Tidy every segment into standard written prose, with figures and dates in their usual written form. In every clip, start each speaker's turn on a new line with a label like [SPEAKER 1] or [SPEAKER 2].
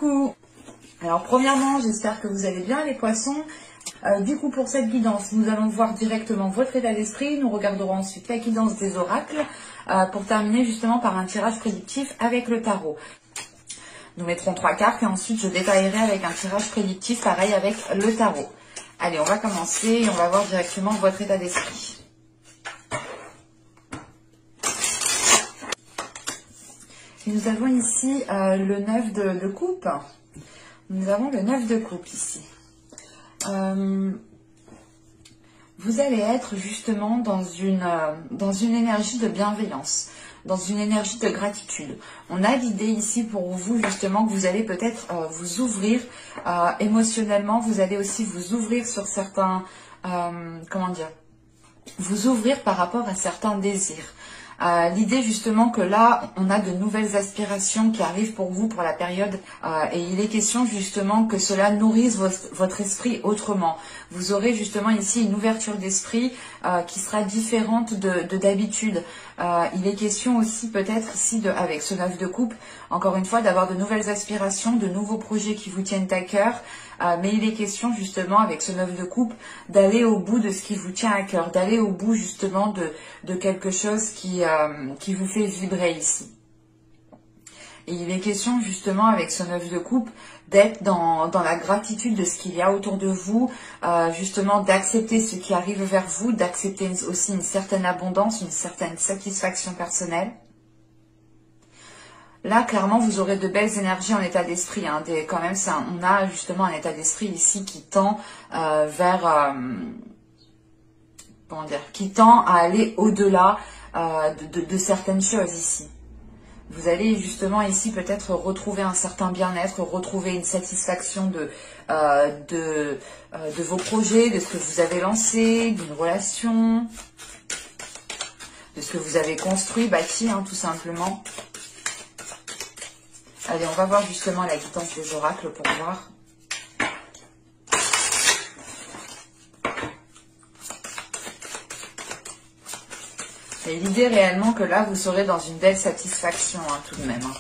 [SPEAKER 1] Coucou. Alors premièrement, j'espère que vous allez bien les poissons. Du coup, pour cette guidance, nous allons voir directement votre état d'esprit. Nous regarderons ensuite la guidance des oracles pour terminer justement par un tirage prédictif avec le tarot. Nous mettrons 3 cartes et ensuite je détaillerai avec un tirage prédictif pareil avec le tarot. Allez, on va commencer et on va voir directement votre état d'esprit. Et nous avons ici le 9 de coupe. Nous avons le 9 de coupe ici. Vous allez être justement dans une énergie de bienveillance, dans une énergie de gratitude. On a l'idée ici pour vous justement que vous allez peut-être vous ouvrir émotionnellement, vous allez aussi vous ouvrir sur certains, vous ouvrir par rapport à certains désirs. L'idée justement que là, on a de nouvelles aspirations qui arrivent pour vous pour la période et il est question justement que cela nourrisse votre esprit autrement. Vous aurez justement ici une ouverture d'esprit qui sera différente de d'habitude. Il est question aussi peut-être ici, avec ce 9 de coupe, encore une fois, d'avoir de nouvelles aspirations, de nouveaux projets qui vous tiennent à cœur. Mais il est question justement avec ce 9 de coupe d'aller au bout de ce qui vous tient à cœur, d'aller au bout justement de quelque chose qui vous fait vibrer ici. Et il est question justement avec ce 9 de coupe d'être dans la gratitude de ce qu'il y a autour de vous, justement d'accepter ce qui arrive vers vous, d'accepter aussi une certaine abondance, une certaine satisfaction personnelle. Là, clairement, vous aurez de belles énergies en état d'esprit. Hein, quand même, on a justement un état d'esprit ici qui tend vers... qui tend à aller au-delà de certaines choses ici. Vous allez justement ici peut-être retrouver un certain bien-être, retrouver une satisfaction de vos projets, de ce que vous avez lancé, d'une relation, de ce que vous avez construit, bâti, hein, tout simplement. Allez, on va voir justement la guidance des oracles pour voir. Et l'idée réellement que là, vous serez dans une belle satisfaction, hein, tout de même. Hein.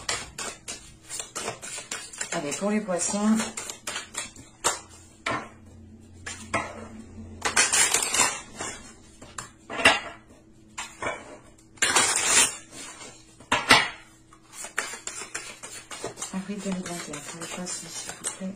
[SPEAKER 1] Allez, pour les poissons. Avril 2021, pour les poissons, s'il vous plaît.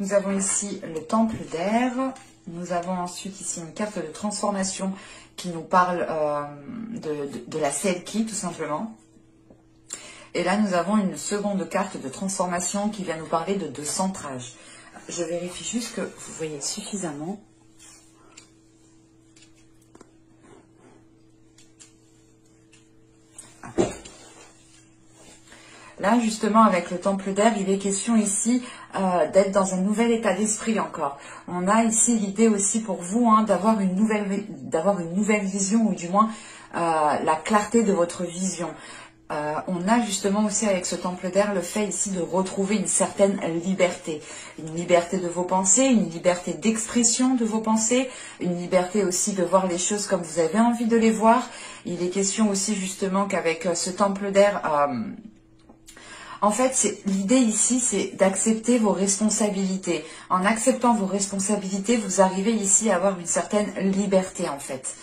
[SPEAKER 1] Nous avons ici le temple d'air. Nous avons ensuite ici une carte de transformation qui nous parle de la Selkie, tout simplement. Et là, nous avons une seconde carte de transformation qui vient nous parler de centrage. Je vérifie juste que vous voyez suffisamment. Là, justement, avec le temple d'air, il est question ici d'être dans un nouvel état d'esprit encore. On a ici l'idée aussi pour vous hein, d'avoir une nouvelle vision, ou du moins la clarté de votre vision. On a justement aussi avec ce temple d'air le fait ici de retrouver une certaine liberté. Une liberté de vos pensées, une liberté d'expression de vos pensées, une liberté aussi de voir les choses comme vous avez envie de les voir. Il est question aussi justement qu'avec ce temple d'air... en fait, l'idée ici, c'est d'accepter vos responsabilités. En acceptant vos responsabilités, vous arrivez ici à avoir une certaine liberté, en fait.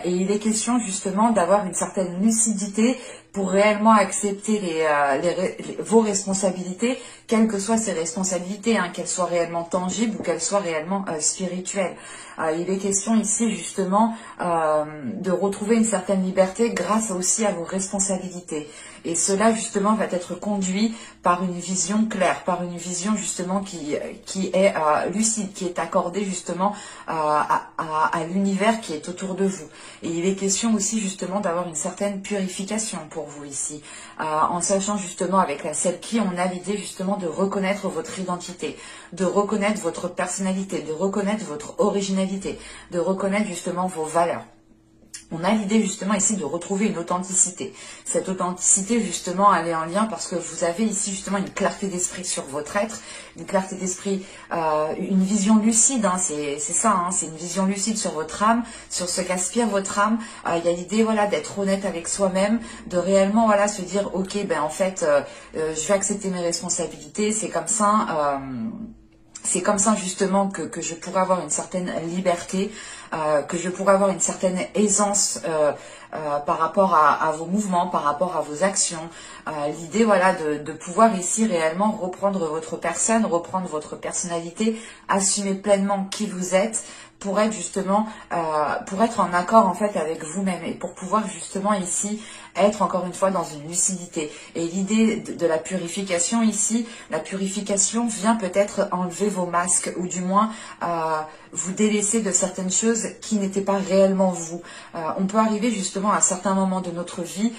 [SPEAKER 1] Et il est question justement d'avoir une certaine lucidité pour réellement accepter vos responsabilités, quelles que soient ces responsabilités, hein, qu'elles soient réellement tangibles ou qu'elles soient réellement spirituelles. Il est question ici justement de retrouver une certaine liberté grâce aussi à vos responsabilités. Et cela justement va être conduit par une vision claire, par une vision justement qui est lucide, qui est accordée justement à l'univers qui est autour de vous. Et il est question aussi justement d'avoir une certaine purification pour vous ici. En sachant justement avec la Selkie, on a l'idée justement de reconnaître votre identité, de reconnaître votre personnalité, de reconnaître votre originalité, de reconnaître justement vos valeurs. On on a l'idée justement ici de retrouver une authenticité. Cette authenticité justement, elle est en lien parce que vous avez ici justement une clarté d'esprit sur votre être, une clarté d'esprit, une vision lucide, hein, c'est ça, hein, c'est une vision lucide sur votre âme, sur ce qu'aspire votre âme. Il y a l'idée voilà d'être honnête avec soi-même, de réellement voilà se dire ok ben en fait je vais accepter mes responsabilités, c'est comme ça. C'est comme ça justement que je pourrais avoir une certaine liberté, que je pourrais avoir une certaine aisance par rapport à vos mouvements, par rapport à vos actions. L'idée voilà de pouvoir ici réellement reprendre votre personne, reprendre votre personnalité, assumer pleinement qui vous êtes, pour être justement, pour être en accord en fait avec vous-même et pour pouvoir justement ici être encore une fois dans une lucidité. Et l'idée de la purification ici, la purification vient peut-être enlever vos masques ou du moins vous délaisser de certaines choses qui n'étaient pas réellement vous. On peut arriver justement à certains moments de notre vie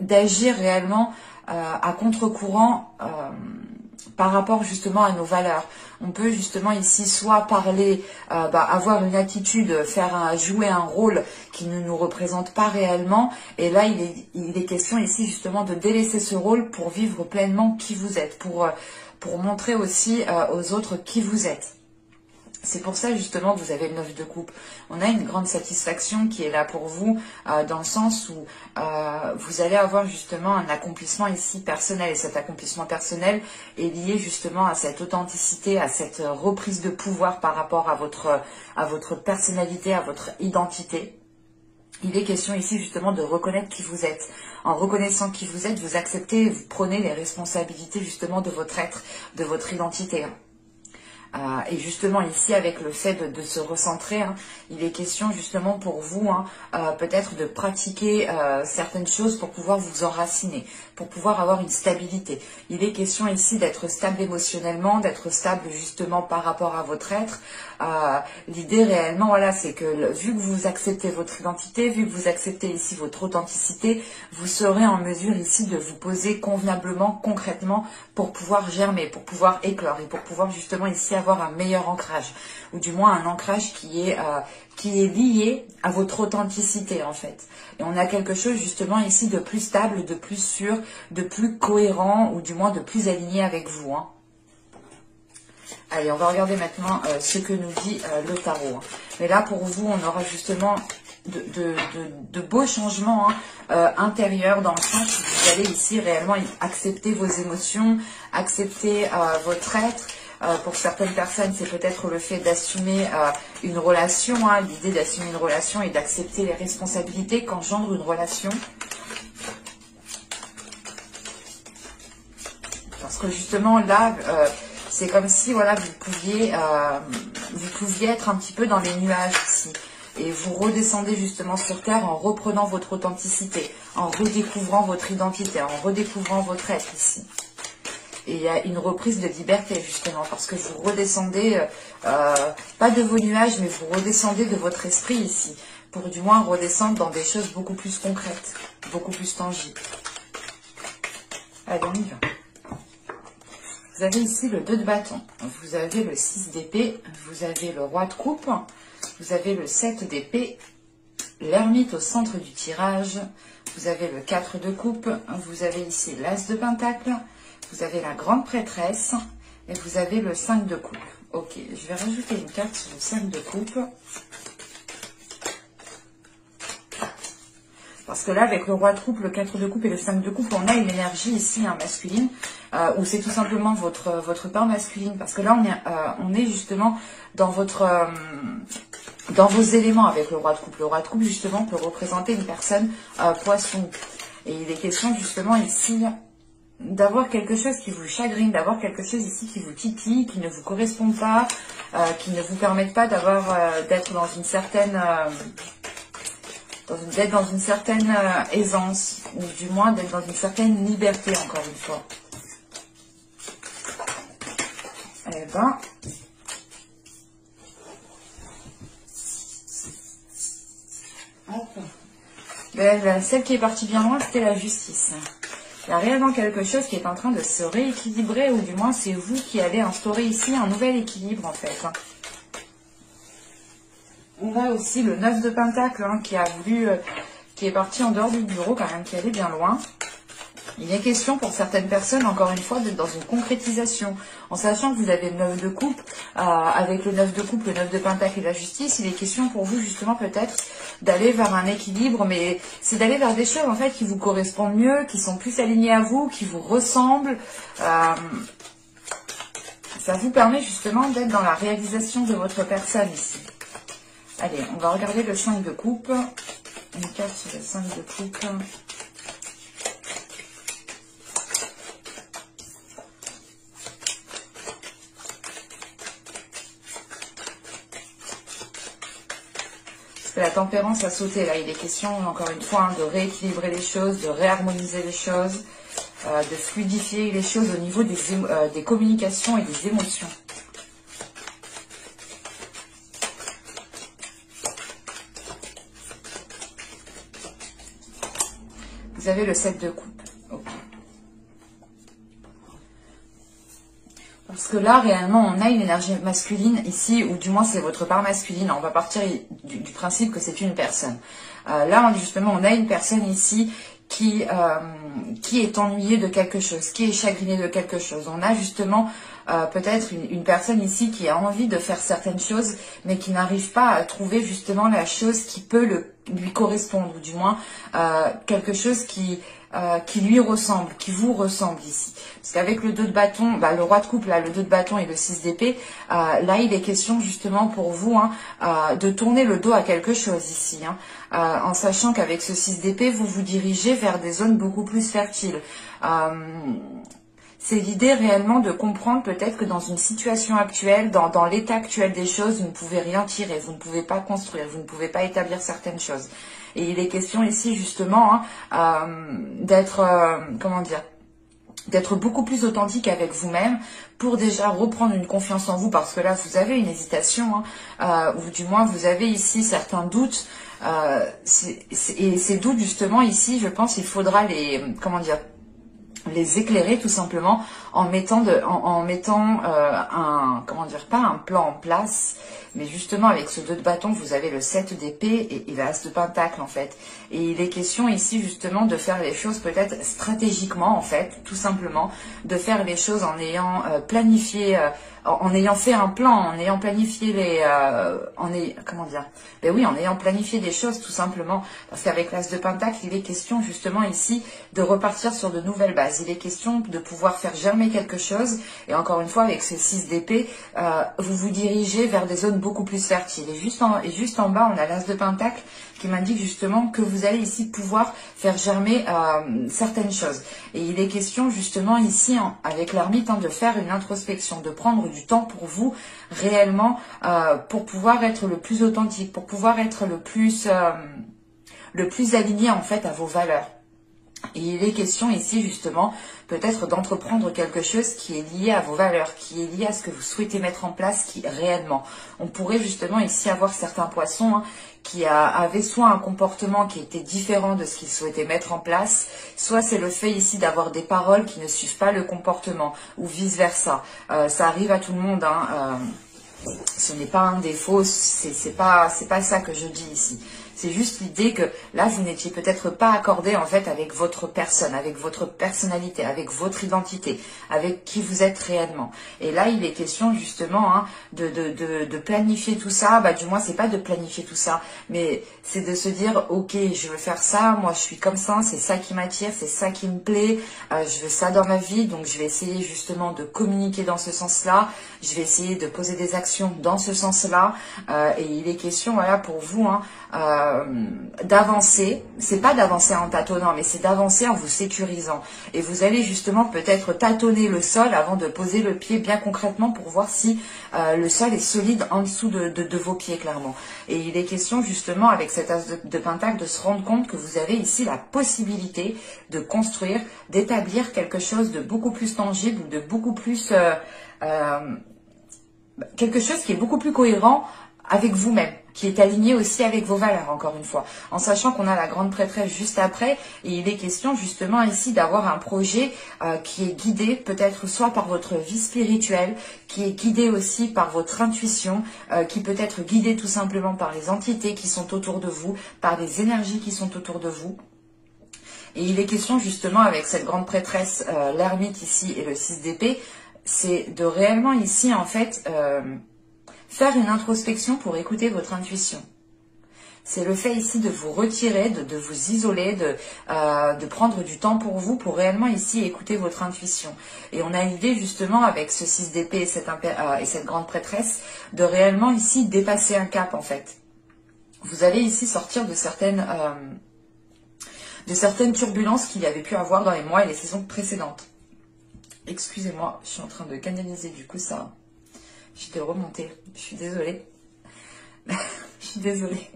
[SPEAKER 1] d'agir réellement à contre-courant par rapport justement à nos valeurs. On peut justement ici soit parler, avoir une attitude, jouer un rôle qui ne nous représente pas réellement. Et là, il est question ici justement de délaisser ce rôle pour vivre pleinement qui vous êtes, pour montrer aussi aux autres qui vous êtes. C'est pour ça justement que vous avez le 9 de coupe. On a une grande satisfaction qui est là pour vous dans le sens où vous allez avoir justement un accomplissement ici personnel. Et cet accomplissement personnel est lié justement à cette authenticité, à cette reprise de pouvoir par rapport à votre personnalité, à votre identité. Il est question ici justement de reconnaître qui vous êtes. En reconnaissant qui vous êtes, vous acceptez, vous prenez les responsabilités justement de votre être, de votre identité. Et justement ici avec le fait de se recentrer, hein, il est question justement pour vous peut-être de pratiquer certaines choses pour pouvoir vous enraciner, pour pouvoir avoir une stabilité. Il est question ici d'être stable émotionnellement, d'être stable justement par rapport à votre être. L'idée réellement voilà c'est que vu que vous acceptez votre identité, vu que vous acceptez ici votre authenticité, vous serez en mesure ici de vous poser convenablement, concrètement pour pouvoir germer, pour pouvoir éclore et pour pouvoir justement ici avoir un meilleur ancrage, ou du moins un ancrage qui est lié à votre authenticité en fait. Et on a quelque chose justement ici de plus stable, de plus sûr, de plus cohérent, ou du moins de plus aligné avec vous. Hein. Allez, on va regarder maintenant ce que nous dit le tarot. Mais là pour vous, on aura justement de beaux changements intérieurs dans le sens où vous allez ici réellement accepter vos émotions, accepter votre être. Pour certaines personnes, c'est peut-être le fait d'assumer une relation, l'idée d'assumer une relation et d'accepter les responsabilités qu'engendre une relation. Parce que justement là, c'est comme si voilà, vous pouviez être un petit peu dans les nuages ici. Et vous redescendez justement sur Terre en reprenant votre authenticité, en redécouvrant votre identité, en redécouvrant votre être ici. Et il y a une reprise de liberté justement parce que vous redescendez, pas de vos nuages, mais vous redescendez de votre esprit ici, pour du moins redescendre dans des choses beaucoup plus concrètes, beaucoup plus tangibles. Allez, on y va. Vous avez ici le 2 de bâton, vous avez le 6 d'épée, vous avez le roi de coupe, vous avez le 7 d'épée, l'ermite au centre du tirage, vous avez le 4 de coupe, vous avez ici l'as de pentacle, vous avez la grande prêtresse et vous avez le 5 de coupe. Ok, je vais rajouter une carte sur le 5 de coupe. Parce que là, avec le roi de coupe, le 4 de coupe et le 5 de coupe, on a une énergie ici masculine, où c'est tout simplement votre part masculine. Parce que là, on est justement dans vos éléments avec le roi de coupe. Le roi de coupe, justement, peut représenter une personne poisson. Et il est question, justement, ici d'avoir quelque chose qui vous chagrine, d'avoir quelque chose ici qui vous titille, qui ne vous correspond pas, qui ne vous permettent pas d'être dans une certaine aisance, ou du moins d'être dans une certaine liberté, encore une fois. Eh ben, celle qui est partie bien loin, c'était la justice. Il y a réellement quelque chose qui est en train de se rééquilibrer, ou du moins c'est vous qui avez instauré ici un nouvel équilibre en fait. on a aussi le 9 de Pentacle hein, qui a voulu, qui est parti en dehors du bureau quand même, qui allait bien loin. Il est question pour certaines personnes, encore une fois, d'être dans une concrétisation. En sachant que vous avez le 9 de coupe, avec le 9 de coupe, le 9 de Pentacle et la justice, il est question pour vous justement peut-être d'aller vers un équilibre, mais c'est d'aller vers des choses en fait qui vous correspondent mieux, qui sont plus alignées à vous, qui vous ressemblent. Ça vous permet justement d'être dans la réalisation de votre personne ici. Allez, on va regarder le 5 de coupe. Une carte sur le 5 de coupe. La tempérance a sauté, là, il est question, encore une fois, hein, de rééquilibrer les choses, de réharmoniser les choses, de fluidifier les choses au niveau des communications et des émotions. Vous avez le 7 de coupe. Okay. Parce que là, réellement, on a une énergie masculine ici, ou du moins c'est votre part masculine. On va partir du principe que c'est une personne. Là, justement, on a une personne ici qui est ennuyée de quelque chose, qui est chagrinée de quelque chose. On a justement peut-être une personne ici qui a envie de faire certaines choses, mais qui n'arrive pas à trouver justement la chose qui peut lui correspondre, ou du moins quelque chose qui lui ressemble, qui vous ressemble ici. Parce qu'avec le 2 de bâton, le roi de coupe, là, le 2 de bâton et le 6 d'épée, là, il est question justement pour vous de tourner le dos à quelque chose ici. En sachant qu'avec ce 6 d'épée, vous vous dirigez vers des zones beaucoup plus fertiles. C'est l'idée réellement de comprendre peut-être que dans une situation actuelle, dans l'état actuel des choses, vous ne pouvez rien tirer, vous ne pouvez pas construire, vous ne pouvez pas établir certaines choses. Et il est question ici justement d'être, comment dire, d'être beaucoup plus authentique avec vous-même pour déjà reprendre une confiance en vous, parce que là vous avez une hésitation, ou du moins vous avez ici certains doutes, et ces doutes justement ici, je pense il faudra les éclairer tout simplement en mettant pas un plan en place, mais justement avec ce 2 de bâton, vous avez le 7 d'épée et l'as de pentacle en fait. Et il est question ici justement de faire les choses peut-être stratégiquement en fait, tout simplement, de faire les choses en ayant planifié, en ayant fait un plan, en ayant planifié en ayant planifié des choses tout simplement, parce qu'avec l'as de pentacle, il est question justement ici de repartir sur de nouvelles bases. Il est question de pouvoir faire germer quelque chose, et encore une fois avec ce 6 d'épée, vous vous dirigez vers des zones beaucoup plus fertiles. Et juste en bas, on a l'as de pentacle qui m'indique justement que vous allez ici pouvoir faire germer certaines choses. Et il est question justement ici, avec l'ermite, de faire une introspection, de prendre du temps pour vous réellement, pour pouvoir être le plus authentique, pour pouvoir être le plus aligné en fait à vos valeurs. Et il est question ici justement peut-être d'entreprendre quelque chose qui est lié à vos valeurs, qui est lié à ce que vous souhaitez mettre en place, qui réellement. On pourrait justement ici avoir certains poissons qui avaient soit un comportement qui était différent de ce qu'ils souhaitaient mettre en place, soit c'est le fait ici d'avoir des paroles qui ne suivent pas le comportement, ou vice versa. Ça arrive à tout le monde, ce n'est pas un défaut, c'est pas ça que je dis ici. C'est juste l'idée que là, vous n'étiez peut-être pas accordé en fait avec votre personne, avec votre personnalité, avec votre identité, avec qui vous êtes réellement. Et là, il est question justement de planifier tout ça. Du moins, c'est pas de planifier tout ça, mais c'est de se dire, ok, je veux faire ça, moi je suis comme ça, c'est ça qui m'attire, c'est ça qui me plaît, je veux ça dans ma vie, donc je vais essayer justement de communiquer dans ce sens-là, je vais essayer de poser des actions dans ce sens-là, et il est question, voilà, pour vous, d'avancer, c'est pas d'avancer en tâtonnant, mais c'est d'avancer en vous sécurisant. Et vous allez justement peut-être tâtonner le sol avant de poser le pied bien concrètement pour voir si le sol est solide en dessous de vos pieds clairement. Et il est question justement avec cet as de pentacle de se rendre compte que vous avez ici la possibilité de construire, d'établir quelque chose de beaucoup plus tangible, de beaucoup plus quelque chose qui est beaucoup plus cohérent avec vous-même, qui est aligné aussi avec vos valeurs, encore une fois. En sachant qu'on a la grande prêtresse juste après, et il est question justement ici d'avoir un projet qui est guidé peut-être soit par votre vie spirituelle, qui est guidé aussi par votre intuition, qui peut être guidé tout simplement par les entités qui sont autour de vous, par les énergies qui sont autour de vous. Et il est question justement avec cette grande prêtresse, l'ermite ici et le 6 d'épée, c'est de réellement ici en fait... faire une introspection pour écouter votre intuition. C'est le fait ici de vous retirer, de vous isoler, de prendre du temps pour vous, pour réellement ici écouter votre intuition. Et on a l'idée justement avec ce 6 d'épée et cette grande prêtresse, de réellement ici dépasser un cap en fait. Vous allez ici sortir de certaines turbulences qu'il y avait pu avoir dans les mois et les saisons précédentes. Excusez-moi, je suis en train de canaliser du coup ça. J'étais remontée, je suis désolée. Je suis désolée.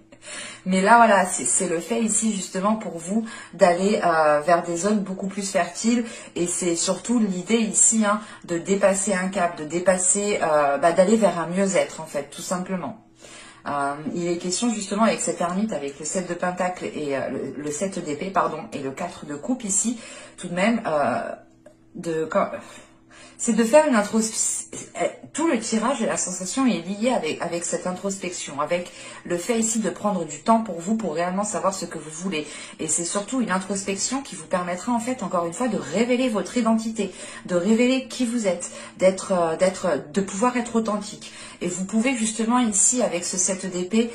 [SPEAKER 1] Mais là, voilà, c'est le fait ici justement pour vous d'aller vers des zones beaucoup plus fertiles. Et c'est surtout l'idée ici de dépasser un cap, de dépasser, d'aller vers un mieux-être en fait, tout simplement. Il est question justement avec cette ermite, avec le 7 de pentacle et le 7 d'épée, pardon, et le 4 de coupe ici, tout de même, c'est de faire une introspection. Tout le tirage et la sensation est lié avec cette introspection, avec le fait ici de prendre du temps pour vous, pour réellement savoir ce que vous voulez. Et c'est surtout une introspection qui vous permettra en fait, encore une fois, de révéler votre identité, de révéler qui vous êtes, de pouvoir être authentique. Et vous pouvez justement ici, avec ce 7 d'épée,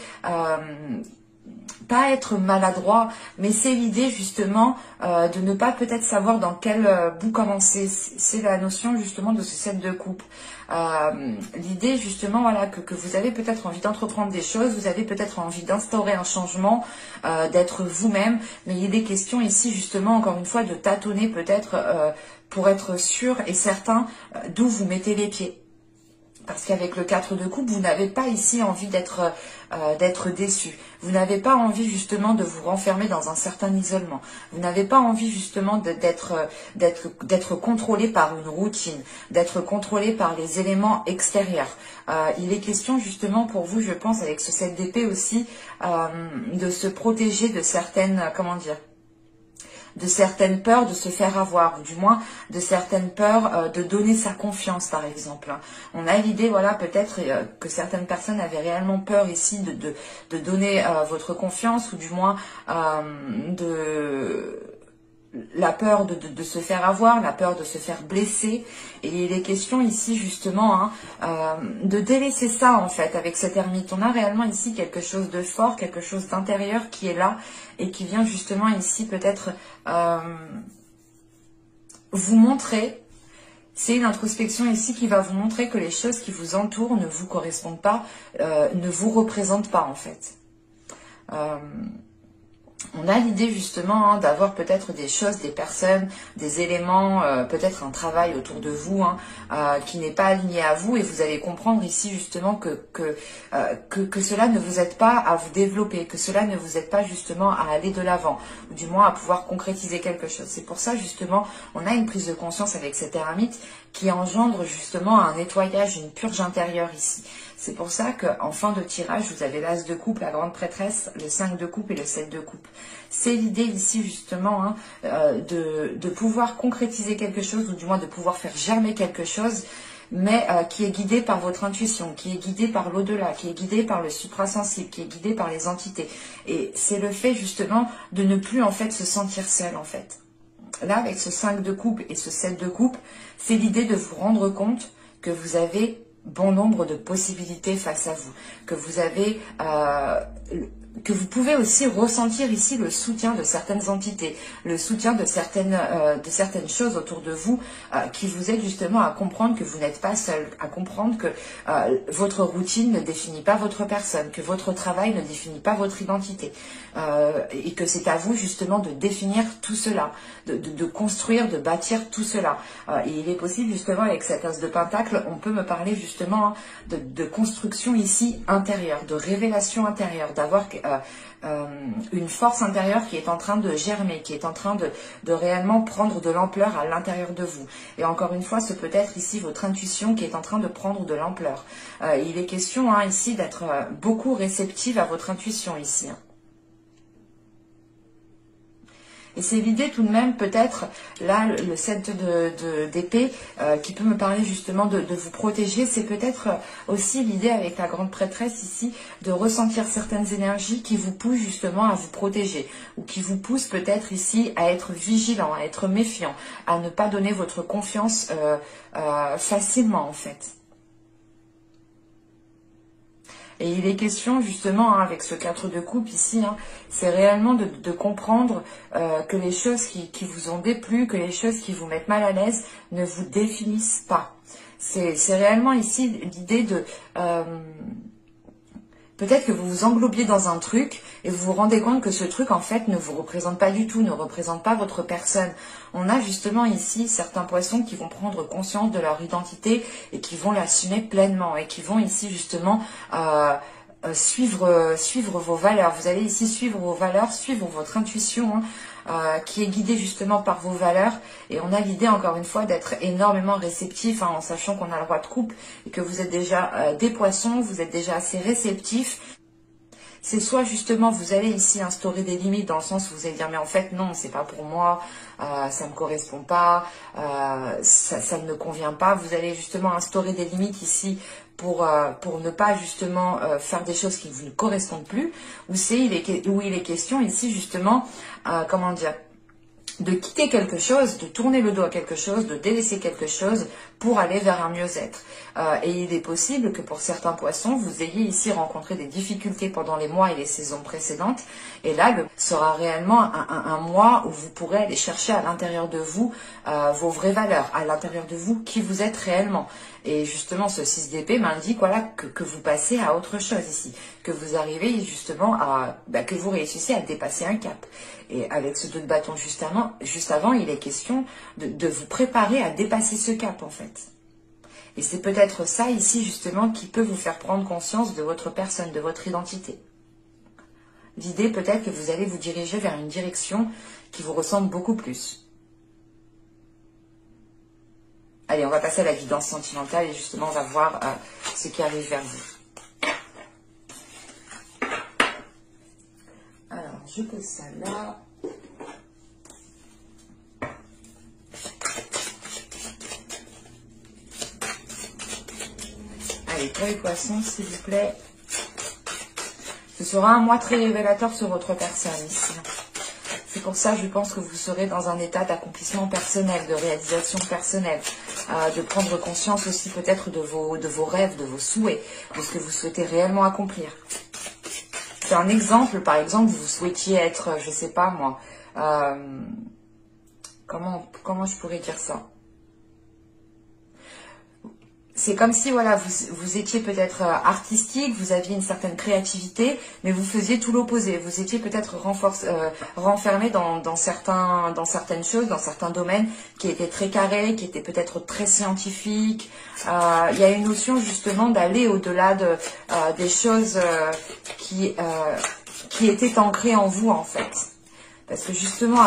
[SPEAKER 1] pas être maladroit, mais c'est l'idée justement de ne pas peut-être savoir dans quel bout commencer. C'est la notion justement de ce 7 de coupe. L'idée justement voilà que vous avez peut-être envie d'entreprendre des choses, vous avez peut-être envie d'instaurer un changement, d'être vous-même, mais il est question ici justement encore une fois de tâtonner peut-être pour être sûr et certain d'où vous mettez les pieds. Parce qu'avec le 4 de coupe, vous n'avez pas ici envie d'être déçu. Vous n'avez pas envie justement de vous renfermer dans un certain isolement. Vous n'avez pas envie justement d'être contrôlé par une routine, d'être contrôlé par les éléments extérieurs. Il est question justement pour vous, je pense, avec ce 7 d'épée aussi, de se protéger de certaines, de certaines peurs de se faire avoir, ou du moins de certaines peurs de donner sa confiance, par exemple. On a l'idée, voilà, peut-être que certaines personnes avaient réellement peur ici de donner votre confiance, ou du moins la peur de se faire avoir, la peur de se faire blesser. Et il est question ici justement de délaisser ça en fait avec cette ermite. On a réellement ici quelque chose de fort, quelque chose d'intérieur qui est là et qui vient justement ici peut-être vous montrer. C'est une introspection ici qui va vous montrer que les choses qui vous entourent ne vous correspondent pas, ne vous représentent pas en fait. On a l'idée justement d'avoir peut-être des choses, des personnes, des éléments, peut-être un travail autour de vous qui n'est pas aligné à vous, et vous allez comprendre ici justement que cela ne vous aide pas à vous développer, que cela ne vous aide pas justement à aller de l'avant, ou du moins à pouvoir concrétiser quelque chose. C'est pour ça justement on a une prise de conscience avec cette ermite qui engendre justement un nettoyage, une purge intérieure ici. C'est pour ça qu'en fin de tirage, vous avez l'As de coupe, la grande prêtresse, le 5 de coupe et le 7 de coupe. C'est l'idée ici justement de pouvoir concrétiser quelque chose, ou du moins de pouvoir faire germer quelque chose, mais qui est guidé par votre intuition, qui est guidé par l'au-delà, qui est guidé par le suprasensible, qui est guidé par les entités. Et c'est le fait justement de ne plus en fait se sentir seul en fait. Là, avec ce 5 de coupe et ce 7 de coupe, c'est l'idée de vous rendre compte que vous avez bon nombre de possibilités face à vous, que vous avez, que vous pouvez aussi ressentir ici le soutien de certaines entités, le soutien de certaines choses autour de vous qui vous aident justement à comprendre que vous n'êtes pas seul, à comprendre que votre routine ne définit pas votre personne, que votre travail ne définit pas votre identité, et que c'est à vous justement de définir tout cela, de construire, de bâtir tout cela. Et il est possible justement avec cette as de pentacle, on peut me parler justement de construction ici intérieure, de révélation intérieure, d'avoir une force intérieure qui est en train de germer, qui est en train de réellement prendre de l'ampleur à l'intérieur de vous. Et encore une fois, ce peut être ici votre intuition qui est en train de prendre de l'ampleur. Il est question ici d'être beaucoup réceptive à votre intuition ici. Et c'est l'idée tout de même, peut-être, là, le 7 d'épée, qui peut me parler justement de vous protéger, c'est peut-être aussi l'idée avec la grande prêtresse ici, de ressentir certaines énergies qui vous poussent justement à vous protéger, ou qui vous poussent peut-être ici à être vigilant, à être méfiant, à ne pas donner votre confiance facilement en fait. Et il est question justement, avec ce 4 de coupe ici, c'est réellement de comprendre que les choses qui vous ont déplu, que les choses qui vous mettent mal à l'aise ne vous définissent pas. C'est réellement ici l'idée de... peut-être que vous vous englobiez dans un truc et vous vous rendez compte que ce truc en fait ne vous représente pas du tout, ne représente pas votre personne. On a justement ici certains poissons qui vont prendre conscience de leur identité et qui vont l'assumer pleinement et qui vont ici justement suivre vos valeurs. Vous allez ici suivre vos valeurs, suivre votre intuition qui est guidée justement par vos valeurs. Et on a l'idée encore une fois d'être énormément réceptif en sachant qu'on a le roi de coupe et que vous êtes déjà des poissons, vous êtes déjà assez réceptifs. C'est soit justement vous allez ici instaurer des limites dans le sens où vous allez dire mais en fait non c'est pas pour moi, ça me correspond pas, ça ne me convient pas. Vous allez justement instaurer des limites ici pour ne pas justement faire des choses qui ne vous correspondent plus. Ou il est question ici justement comment dire, de quitter quelque chose, de tourner le dos à quelque chose, de délaisser quelque chose pour aller vers un mieux-être. Et il est possible que pour certains poissons, vous ayez ici rencontré des difficultés pendant les mois et les saisons précédentes. Et là, sera réellement un mois où vous pourrez aller chercher à l'intérieur de vous vos vraies valeurs, à l'intérieur de vous qui vous êtes réellement. Et justement, ce 6 d'épée m'indique voilà, que vous passez à autre chose ici, que vous arrivez justement à... que vous réussissez à dépasser un cap. Et avec ce 2 de bâton juste avant, il est question de vous préparer à dépasser ce cap en fait. Et c'est peut-être ça ici justement qui peut vous faire prendre conscience de votre personne, de votre identité. L'idée peut-être que vous allez vous diriger vers une direction qui vous ressemble beaucoup plus. Allez, on va passer à la guidance sentimentale et justement on va voir ce qui arrive vers vous. Alors, je pose ça là. Allez, pour les poissons, s'il vous plaît. Ce sera un mois très révélateur sur votre personne ici. C'est pour ça, je pense que vous serez dans un état d'accomplissement personnel, de réalisation personnelle, de prendre conscience aussi peut-être de vos rêves, de vos souhaits, de ce que vous souhaitez réellement accomplir. C'est un exemple, par exemple, vous souhaitiez être, je sais pas moi, comment je pourrais dire ça? C'est comme si voilà, vous étiez peut-être artistique, vous aviez une certaine créativité, mais vous faisiez tout l'opposé. Vous étiez peut-être renfermé dans certaines choses, dans certains domaines qui étaient très carrés, qui étaient peut-être très scientifiques. Il y a une notion justement d'aller au-delà des choses qui étaient ancrées en vous en fait. Parce que justement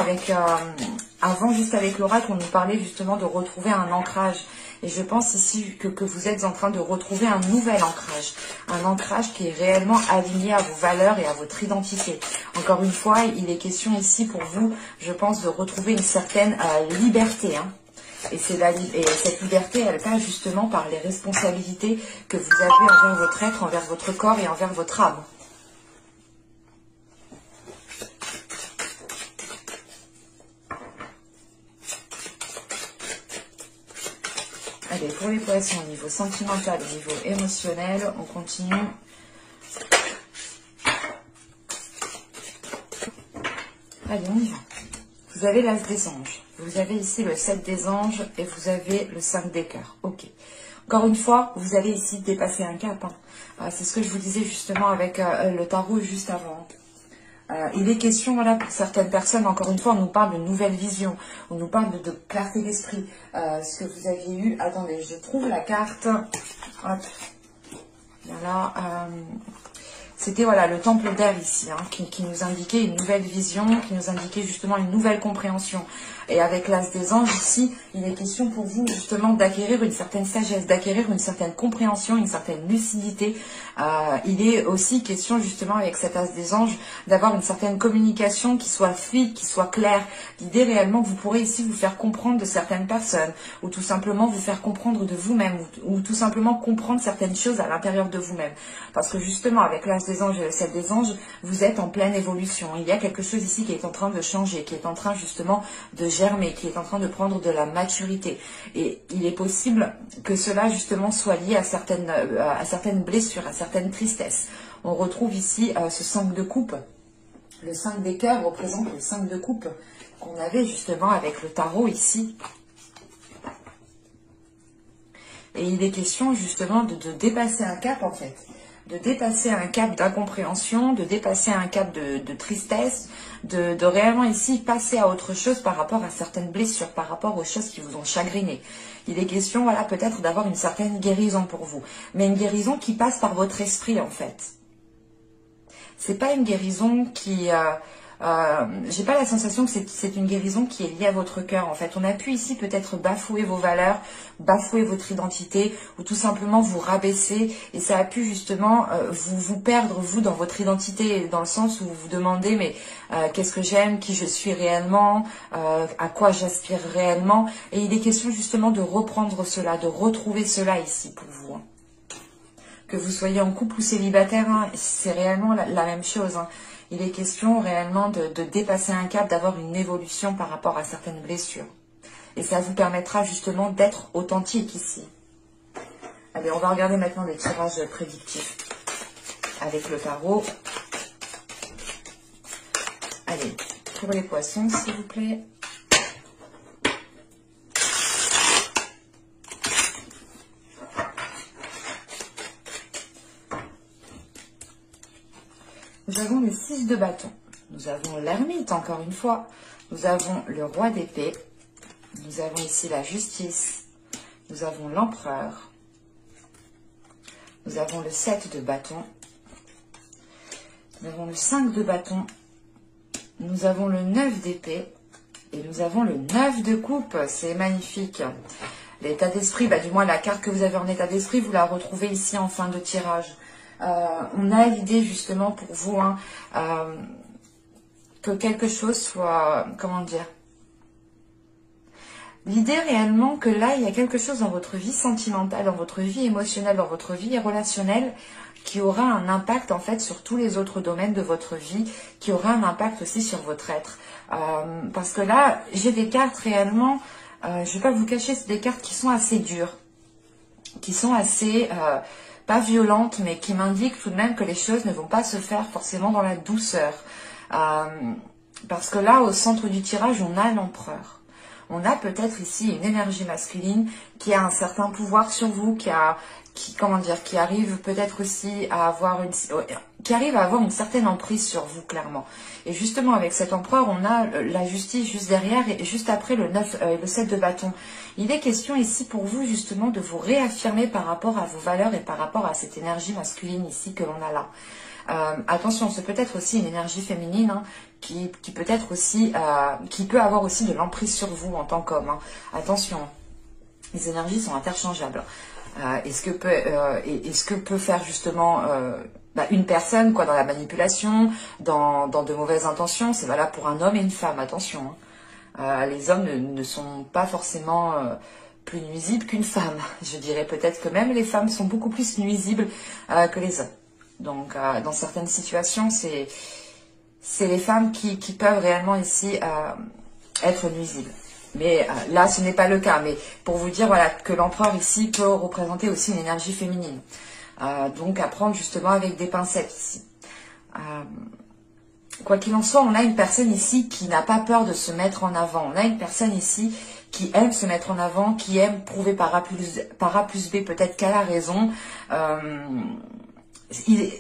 [SPEAKER 1] juste avec l'oracle, on nous parlait justement de retrouver un ancrage. Et je pense ici que vous êtes en train de retrouver un nouvel ancrage. Un ancrage qui est réellement aligné à vos valeurs et à votre identité. Encore une fois, il est question ici pour vous, je pense, de retrouver une certaine liberté. Et cette liberté, elle passe justement par les responsabilités que vous avez envers votre être, envers votre corps et envers votre âme. Allez, pour les poissons, au niveau sentimental, au niveau émotionnel, on continue. Allez, on y va. Vous avez l'as des anges. Vous avez ici le 7 des anges et vous avez le 5 des cœurs. Ok. Encore une fois, vous allez ici dépasser un cap. C'est ce que je vous disais justement avec le tarot juste avant. Il est question, voilà, pour certaines personnes, encore une fois, on nous parle de nouvelle vision, on nous parle de clarté d'esprit. Ce que vous aviez eu, attendez, je trouve la carte. Hop. Voilà. C'était voilà le temple d'air ici, hein, qui nous indiquait une nouvelle vision, qui nous indiquait justement une nouvelle compréhension. Et avec l'as des anges ici, il est question pour vous justement d'acquérir une certaine sagesse, d'acquérir une certaine compréhension, une certaine lucidité. Il est aussi question justement avec cet as des anges d'avoir une certaine communication qui soit fluide, qui soit claire. L'idée réellement que vous pourrez ici vous faire comprendre de certaines personnes, ou tout simplement vous faire comprendre de vous-même, ou tout simplement comprendre certaines choses à l'intérieur de vous-même. Parce que justement avec l'as des anges et le 7 des anges, vous êtes en pleine évolution. Il y a quelque chose ici qui est en train de changer, qui est en train justement de germer, qui est en train de prendre de la maturité. Et il est possible que cela justement soit lié à certaines blessures, à certaines tristesses. On retrouve ici ce 5 de coupe. Le 5 des cœurs représente le 5 de coupe qu'on avait justement avec le tarot ici. Et il est question justement de dépasser un cap en fait. De dépasser un cap d'incompréhension, de dépasser un cap de tristesse, de réellement ici passer à autre chose par rapport à certaines blessures, par rapport aux choses qui vous ont chagriné. Il est question, voilà, peut-être d'avoir une certaine guérison pour vous, mais une guérison qui passe par votre esprit en fait. C'est pas une guérison qui... j'ai pas la sensation que c'est une guérison qui est liée à votre cœur en fait. On a pu ici peut-être bafouer vos valeurs, bafouer votre identité ou tout simplement vous rabaisser et ça a pu justement vous perdre vous dans votre identité dans le sens où vous vous demandez mais qu'est-ce que j'aime, qui je suis réellement, à quoi j'aspire réellement et il est question justement de reprendre cela, de retrouver cela ici pour vous. Hein. Que vous soyez en couple ou célibataire, hein, c'est réellement la même chose. Hein. Il est question réellement de dépasser un cap, d'avoir une évolution par rapport à certaines blessures. Et ça vous permettra justement d'être authentique ici. Allez, on va regarder maintenant les tirages prédictifs avec le tarot. Allez, pour les poissons, s'il vous plaît. Nous avons le 6 de bâton. Nous avons l'ermite, encore une fois. Nous avons le roi d'épée. Nous avons ici la justice. Nous avons l'empereur. Nous avons le 7 de bâton. Nous avons le 5 de bâton. Nous avons le 9 d'épée. Et nous avons le 9 de coupe. C'est magnifique. L'état d'esprit, du moins la carte que vous avez en état d'esprit, vous la retrouvez ici en fin de tirage. On a l'idée justement pour vous hein, que quelque chose soit, comment dire, l'idée réellement que là il y a quelque chose dans votre vie sentimentale, dans votre vie émotionnelle, dans votre vie relationnelle qui aura un impact en fait sur tous les autres domaines de votre vie, qui aura un impact aussi sur votre être. Parce que là j'ai des cartes réellement, je ne vais pas vous cacher, c'est des cartes qui sont assez dures, qui sont assez... pas violente, mais qui m'indique tout de même que les choses ne vont pas se faire forcément dans la douceur. Parce que là, au centre du tirage, on a l'empereur. On a peut-être ici une énergie masculine qui a un certain pouvoir sur vous, qui arrive peut-être aussi à avoir une certaine emprise sur vous, clairement. Et justement, avec cet empereur, on a la justice juste derrière et juste après le 7 de bâton. Il est question ici pour vous, justement, de vous réaffirmer par rapport à vos valeurs et par rapport à cette énergie masculine ici que l'on a là. Attention, c'est peut-être aussi une énergie féminine hein, qui peut être aussi, qui peut avoir aussi de l'emprise sur vous en tant qu'homme. Hein. Attention, les énergies sont interchangeables. Et ce que peut faire justement une personne quoi, dans la manipulation, dans de mauvaises intentions, c'est valable pour un homme et une femme, attention. Hein. Les hommes ne sont pas forcément plus nuisibles qu'une femme. Je dirais peut-être que même les femmes sont beaucoup plus nuisibles que les hommes. Donc dans certaines situations, c'est les femmes qui peuvent réellement ici être nuisibles. Mais là, ce n'est pas le cas. Mais pour vous dire voilà, que l'empereur ici peut représenter aussi une énergie féminine. Donc à prendre justement avec des pincettes ici. Quoi qu'il en soit, on a une personne ici qui n'a pas peur de se mettre en avant. On a une personne ici qui aime se mettre en avant, qui aime prouver par A plus B peut-être qu'elle a raison.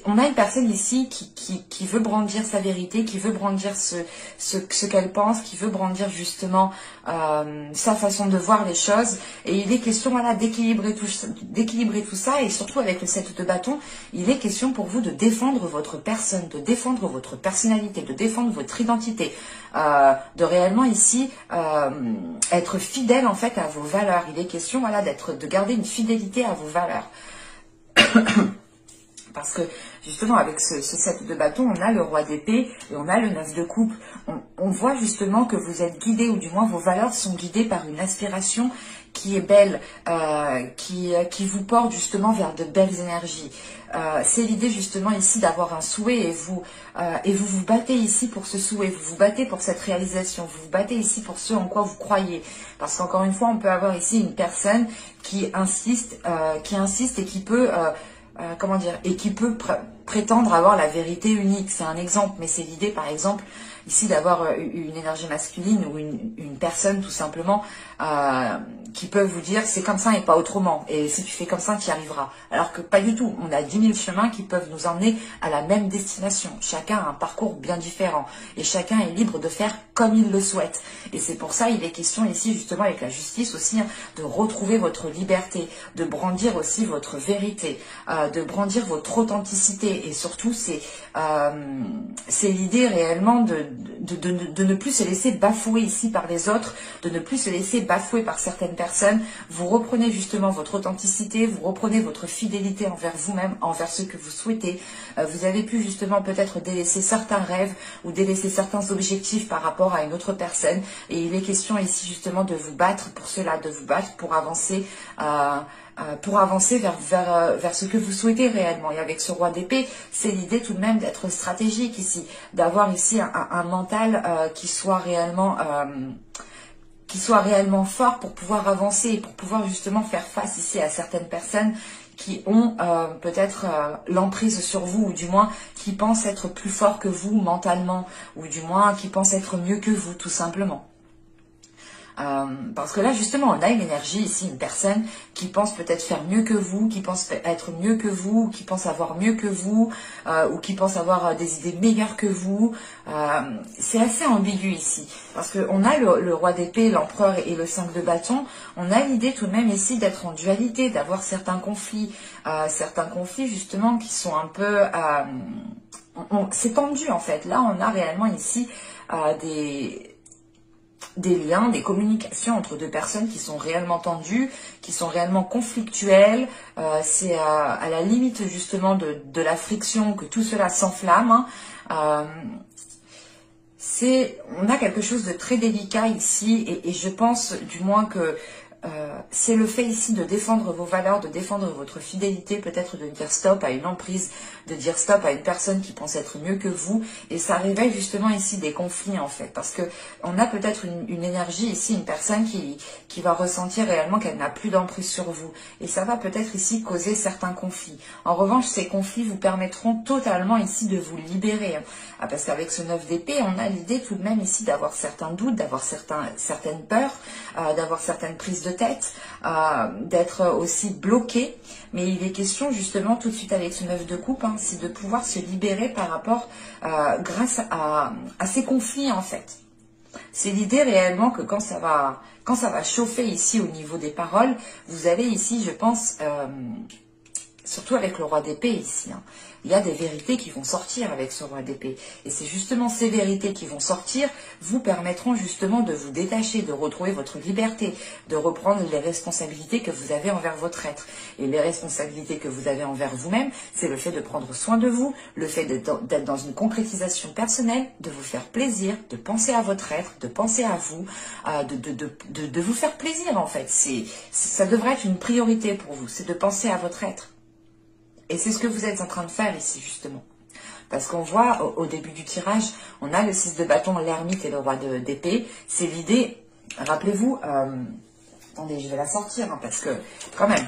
[SPEAKER 1] on a une personne ici qui veut brandir sa vérité, qui veut brandir ce qu'elle pense, qui veut brandir justement sa façon de voir les choses. Et il est question, voilà, d'équilibrer tout ça. Et surtout avec le 7 de bâton, il est question pour vous de défendre votre personne, de défendre votre personnalité, de défendre votre identité, de réellement ici être fidèle en fait à vos valeurs. Il est question, voilà, de garder une fidélité à vos valeurs. Parce que justement avec ce 7 de bâton, on a le roi d'épée et on a le 9 de coupe. On voit justement que vous êtes guidé, ou du moins vos valeurs sont guidées par une aspiration qui est belle, qui vous porte justement vers de belles énergies. C'est l'idée justement ici d'avoir un souhait et vous vous battez ici pour ce souhait, vous vous battez pour cette réalisation, vous vous battez ici pour ce en quoi vous croyez. Parce qu'encore une fois, on peut avoir ici une personne qui insiste et qui peut... comment dire, et qui peut prétendre avoir la vérité unique. C'est un exemple, mais c'est l'idée, par exemple, ici d'avoir une énergie masculine ou une personne tout simplement qui peut vous dire c'est comme ça et pas autrement. Et si tu fais comme ça, tu y arriveras. Alors que pas du tout. On a 10 000 chemins qui peuvent nous emmener à la même destination. Chacun a un parcours bien différent. Et chacun est libre de faire comme il le souhaite. Et c'est pour ça il est question ici, justement, avec la justice aussi, hein, de retrouver votre liberté, de brandir aussi votre vérité, de brandir votre authenticité. Et surtout, c'est l'idée réellement de ne plus se laisser bafouer ici par les autres, de ne plus se laisser bafouer par certaines personnes. Vous reprenez justement votre authenticité, vous reprenez votre fidélité envers vous-même, envers ce que vous souhaitez. Vous avez pu justement peut-être délaisser certains rêves ou délaisser certains objectifs par rapport à une autre personne. Et il est question ici justement de vous battre pour cela, de vous battre pour avancer vers ce que vous souhaitez réellement. Et avec ce roi d'épée, c'est l'idée tout de même d'être stratégique ici, d'avoir ici un mental qui soit réellement fort pour pouvoir avancer, pour pouvoir justement faire face ici à certaines personnes qui ont peut-être l'emprise sur vous, ou du moins qui pensent être plus forts que vous mentalement, ou du moins qui pensent être mieux que vous, tout simplement. Parce que là justement on a une énergie ici, une personne qui pense peut-être faire mieux que vous, qui pense être mieux que vous, qui pense avoir mieux que vous, ou qui pense avoir des idées meilleures que vous. C'est assez ambigu ici, parce qu'on a le roi d'épée, l'empereur et le 5 de bâton. On a l'idée tout de même ici d'être en dualité, d'avoir certains conflits justement qui sont un peu... c'est tendu en fait. Là on a réellement ici des liens, des communications entre deux personnes qui sont réellement tendues, qui sont réellement conflictuelles. C'est à la limite justement de la friction que tout cela s'enflamme. On a quelque chose de très délicat ici, et je pense du moins que c'est le fait ici de défendre vos valeurs, de défendre votre fidélité, peut-être de dire stop à une emprise, de dire stop à une personne qui pense être mieux que vous, et ça réveille justement ici des conflits en fait, parce que on a peut-être une énergie ici, une personne qui va ressentir réellement qu'elle n'a plus d'emprise sur vous, et ça va peut-être ici causer certains conflits. En revanche, ces conflits vous permettront totalement ici de vous libérer, parce qu'avec ce 9 d'épée, on a l'idée tout de même ici d'avoir certains doutes, d'avoir certaines peurs, d'avoir certaines prises de tête, d'être aussi bloqué, mais il est question justement tout de suite avec ce 9 de coupe, c'est de pouvoir se libérer par rapport grâce à ces conflits en fait. C'est l'idée réellement que quand ça va chauffer ici au niveau des paroles, vous avez ici, je pense, surtout avec le roi d'épée ici, il y a des vérités qui vont sortir avec ce roi d'épée. Et c'est justement ces vérités qui vont sortir vous permettront justement de vous détacher, de retrouver votre liberté, de reprendre les responsabilités que vous avez envers votre être. Et les responsabilités que vous avez envers vous-même, c'est le fait de prendre soin de vous, le fait d'être dans une concrétisation personnelle, de vous faire plaisir, de penser à votre être, de penser à vous, de vous faire plaisir en fait. Ça devrait être une priorité pour vous, c'est de penser à votre être. Et c'est ce que vous êtes en train de faire ici, justement. Parce qu'on voit, au début du tirage, on a le 6 de bâton, l'ermite et le roi d'épée. C'est l'idée, rappelez-vous, attendez, je vais la sortir, parce que, quand même,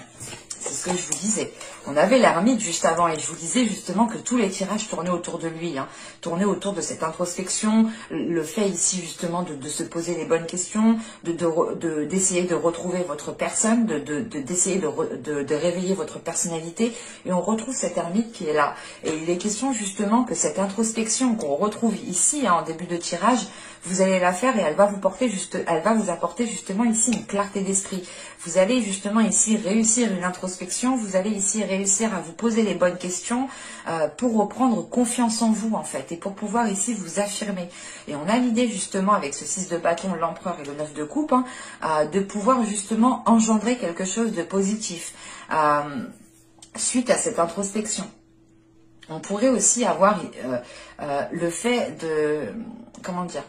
[SPEAKER 1] C'est ce que je vous disais. On avait l'ermite juste avant et je vous disais justement que tous les tirages tournaient autour de lui, hein, tournaient autour de cette introspection, le fait ici justement de se poser les bonnes questions, d'essayer de retrouver votre personne, d'essayer de réveiller votre personnalité, et on retrouve cet ermite qui est là. Et il est question justement que cette introspection qu'on retrouve ici, hein, en début de tirage, vous allez la faire et elle va vous apporter justement ici une clarté d'esprit. Vous allez justement ici réussir une introspection, vous allez ici réussir à vous poser les bonnes questions pour reprendre confiance en vous en fait et pour pouvoir ici vous affirmer. Et on a l'idée justement avec ce 6 de bâton, l'empereur et le 9 de coupe, hein, de pouvoir justement engendrer quelque chose de positif suite à cette introspection. On pourrait aussi avoir le fait de, comment dire,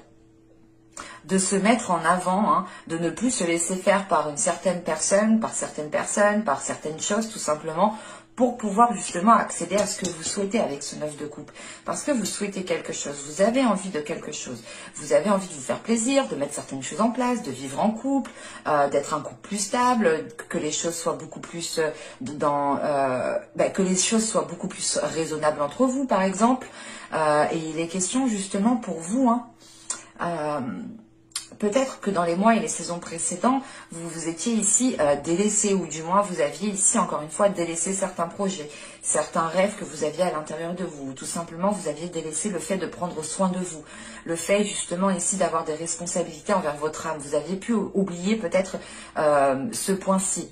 [SPEAKER 1] de se mettre en avant, hein, de ne plus se laisser faire par une certaine personne, par certaines choses tout simplement, pour pouvoir justement accéder à ce que vous souhaitez avec ce 9 de coupe. Parce que vous souhaitez quelque chose, vous avez envie de quelque chose, vous avez envie de vous faire plaisir, de mettre certaines choses en place, de vivre en couple, d'être un couple plus stable, que les choses soient beaucoup plus que les choses soient beaucoup plus raisonnables entre vous par exemple. Et il est question justement pour vous, hein, peut-être que dans les mois et les saisons précédents, vous vous étiez ici délaissé, ou du moins vous aviez ici encore une fois délaissé certains projets, certains rêves que vous aviez à l'intérieur de vous. Tout simplement, vous aviez délaissé le fait de prendre soin de vous, le fait justement ici d'avoir des responsabilités envers votre âme. Vous aviez pu oublier peut-être ce point-ci.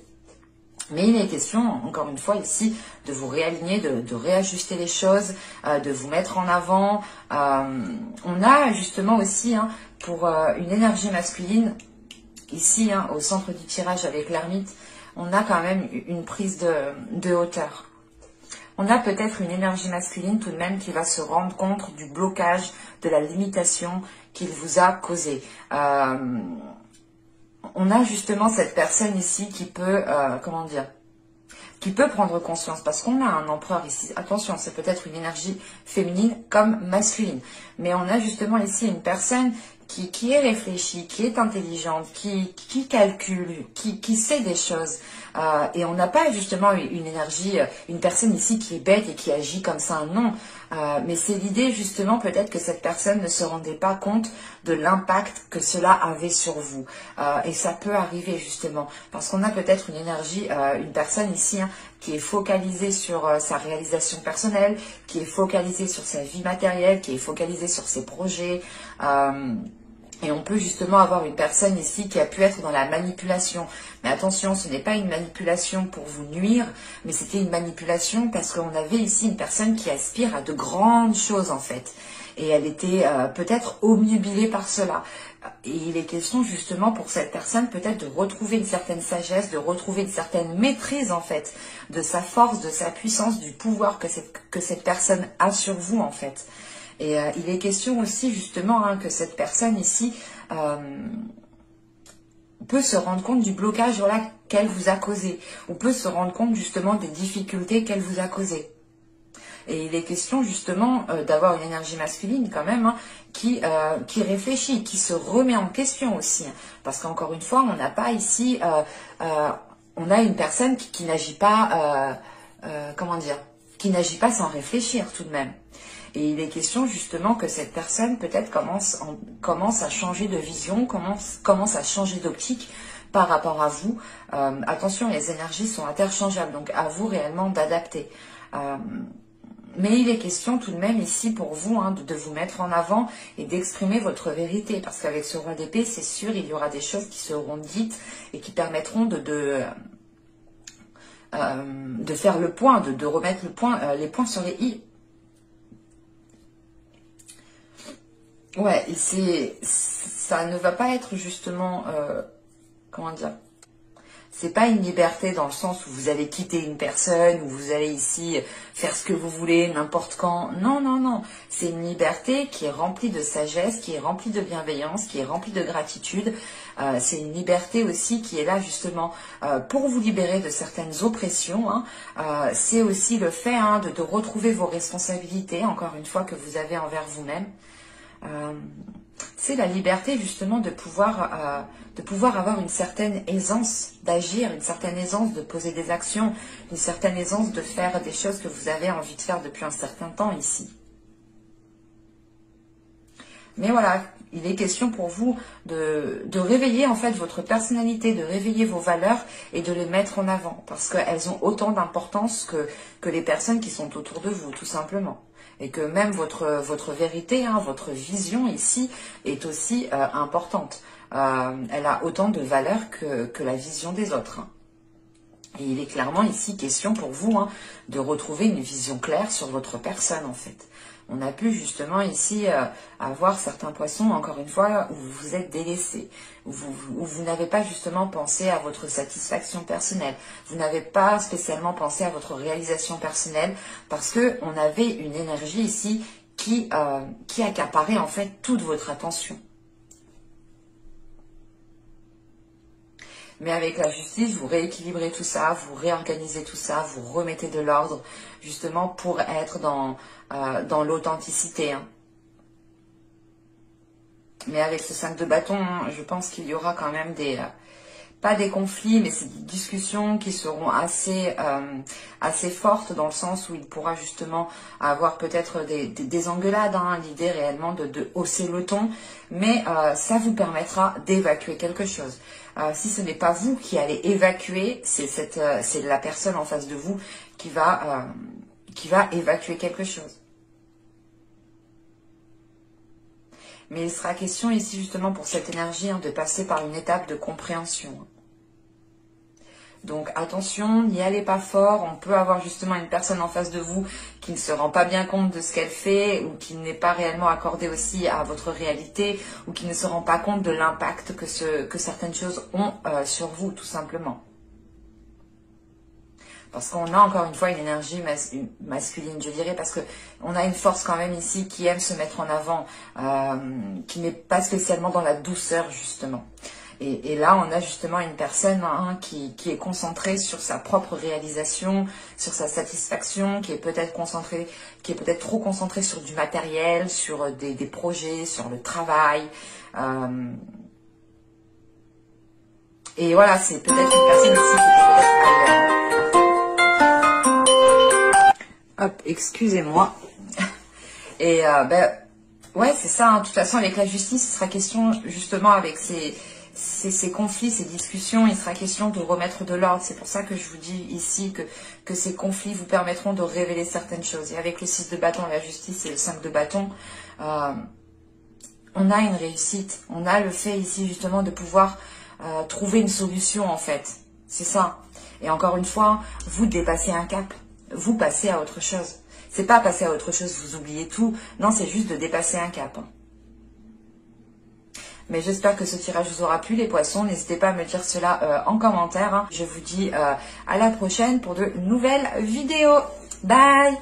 [SPEAKER 1] Mais il est question, encore une fois, ici, de vous réaligner, de réajuster les choses, de vous mettre en avant. On a justement aussi, hein, pour une énergie masculine, ici, hein, au centre du tirage avec l'ermite, on a quand même une prise de hauteur. On a peut-être une énergie masculine tout de même qui va se rendre compte du blocage, de la limitation qu'il vous a causé. On a justement cette personne ici qui peut, qui peut prendre conscience, parce qu'on a un empereur ici. Attention, c'est peut-être une énergie féminine comme masculine, mais on a justement ici une personne qui est réfléchie, qui est intelligente, qui calcule, qui sait des choses. Et on n'a pas justement une énergie, une personne ici qui est bête et qui agit comme ça, non. Mais c'est l'idée justement peut-être que cette personne ne se rendait pas compte de l'impact que cela avait sur vous. Et ça peut arriver justement, parce qu'on a peut-être une énergie, une personne ici, hein, qui est focalisée sur sa réalisation personnelle, qui est focalisée sur sa vie matérielle, qui est focalisée sur ses projets. Et on peut justement avoir une personne ici qui a pu être dans la manipulation. Mais attention, ce n'est pas une manipulation pour vous nuire, mais c'était une manipulation parce qu'on avait ici une personne qui aspire à de grandes choses en fait. Et elle était peut-être obnubilée par cela. Et il est question justement pour cette personne peut-être de retrouver une certaine sagesse, de retrouver une certaine maîtrise en fait, de sa force, de sa puissance, du pouvoir que cette personne a sur vous en fait. Et il est question aussi justement, hein, que cette personne ici peut se rendre compte du blocage, voilà, qu'elle vous a causé, ou peut se rendre compte justement des difficultés qu'elle vous a causées. Et il est question justement d'avoir une énergie masculine quand même, hein, qui réfléchit, qui se remet en question aussi. Hein, parce qu'encore une fois, on n'a pas ici, on a une personne qui n'agit pas, qui n'agit pas sans réfléchir tout de même. Et il est question justement que cette personne peut-être commence à changer de vision, commence à changer d'optique par rapport à vous. Attention, les énergies sont interchangeables, donc à vous réellement d'adapter. Mais il est question tout de même ici pour vous, hein, de vous mettre en avant et d'exprimer votre vérité. Parce qu'avec ce roi d'épée, c'est sûr, il y aura des choses qui seront dites et qui permettront de faire le point, de remettre les points sur les i. Ouais, ça ne va pas être justement, comment dire, c'est pas une liberté dans le sens où vous allez quitter une personne, où vous allez ici faire ce que vous voulez, n'importe quand. Non, non, non. C'est une liberté qui est remplie de sagesse, qui est remplie de bienveillance, qui est remplie de gratitude. C'est une liberté aussi qui est là justement pour vous libérer de certaines oppressions. Hein. C'est aussi le fait, hein, de retrouver vos responsabilités, encore une fois, que vous avez envers vous-même. C'est la liberté justement de pouvoir avoir une certaine aisance d'agir, une certaine aisance de poser des actions, une certaine aisance de faire des choses que vous avez envie de faire depuis un certain temps ici. Mais voilà, il est question pour vous de réveiller en fait votre personnalité, de réveiller vos valeurs et de les mettre en avant. Parce qu'elles ont autant d'importance que les personnes qui sont autour de vous, tout simplement. Et que même votre vérité, hein, votre vision ici est aussi importante. Elle a autant de valeur que la vision des autres. Hein. Et il est clairement ici question pour vous hein, de retrouver une vision claire sur votre personne en fait. On a pu justement ici avoir certains poissons, encore une fois, où vous vous êtes délaissé, où vous n'avez pas justement pensé à votre satisfaction personnelle, vous n'avez pas spécialement pensé à votre réalisation personnelle, parce que on avait une énergie ici qui accaparait en fait toute votre attention. Mais avec la justice, vous rééquilibrez tout ça, vous réorganisez tout ça, vous remettez de l'ordre, justement pour être dans l'authenticité. Hein. Mais avec ce 5 de bâton, je pense qu'il y aura quand même pas des conflits, mais c'est des discussions qui seront assez fortes dans le sens où il pourra justement avoir peut-être des engueulades, hein, l'idée réellement de hausser le ton, mais ça vous permettra d'évacuer quelque chose. Si ce n'est pas vous qui allez évacuer, c'est la personne en face de vous qui va évacuer quelque chose. Mais il sera question ici justement pour cette énergie hein, de passer par une étape de compréhension. Donc attention, n'y allez pas fort, on peut avoir justement une personne en face de vous qui ne se rend pas bien compte de ce qu'elle fait ou qui n'est pas réellement accordée aussi à votre réalité ou qui ne se rend pas compte de l'impact que certaines choses ont sur vous tout simplement. Parce qu'on a encore une fois une énergie masculine, je dirais, parce qu'on a une force quand même ici qui aime se mettre en avant, qui n'est pas spécialement dans la douceur justement. Et là, on a justement une personne hein, qui est concentrée sur sa propre réalisation, sur sa satisfaction, qui est peut-être trop concentrée sur du matériel, sur des projets, sur le travail. Et voilà, c'est peut-être une personne ici qui peut être ailleurs. Hop, excusez-moi. Et ouais, c'est ça. Hein. De toute façon, avec la justice, il sera question justement avec ces conflits, ces discussions, il sera question de remettre de l'ordre. C'est pour ça que je vous dis ici que ces conflits vous permettront de révéler certaines choses. Et avec le 6 de bâton, la justice et le 5 de bâton, on a une réussite. On a le fait ici justement de pouvoir trouver une solution en fait. C'est ça. Et encore une fois, vous dépassez un cap. Vous passez à autre chose. C'est pas passer à autre chose, vous oubliez tout. Non, c'est juste de dépasser un cap. Mais j'espère que ce tirage vous aura plu, les poissons. N'hésitez pas à me dire cela en commentaire. Hein. Je vous dis à la prochaine pour de nouvelles vidéos. Bye!